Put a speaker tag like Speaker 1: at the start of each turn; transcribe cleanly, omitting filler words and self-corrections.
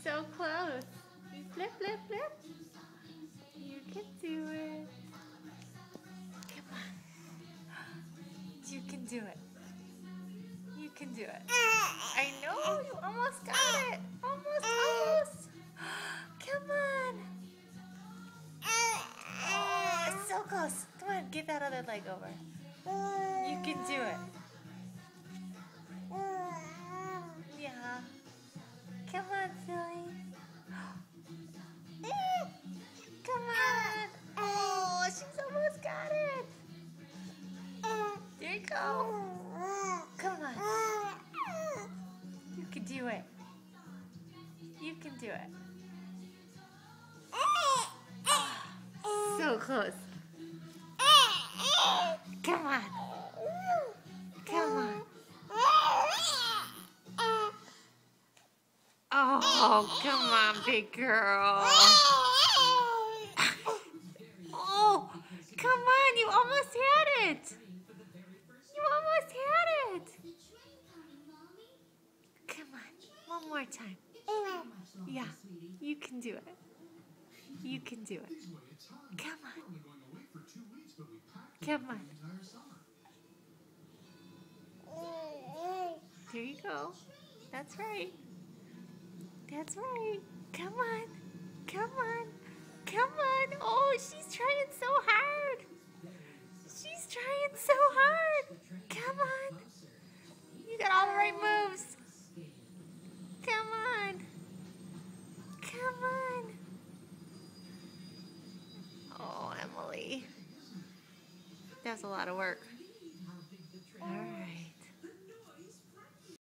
Speaker 1: so close. Flip, flip, flip. You can do it. Come on. You can do it. You can do it. I know, you almost got it. Almost. Come on. Oh, it's so close. Come on, get that other leg over. You can do it. Yeah. Come on, silly. Come on. Oh, she's almost got it. There you go. Come on. You can do it. You can do it. So close. Come on. Come on. Oh, come on, big girl. Oh, come on. You almost had it. You almost had it. Come on. One more time. Yeah, you can do it. You can do it. Come on. Come on. There you go. That's right. That's right. Come on. Come on. Come on. Oh, she's trying so hard. She's trying so hard. Come on. You got all the right moves. Come on. Come on. Oh, Emily. That's a lot of work. All right.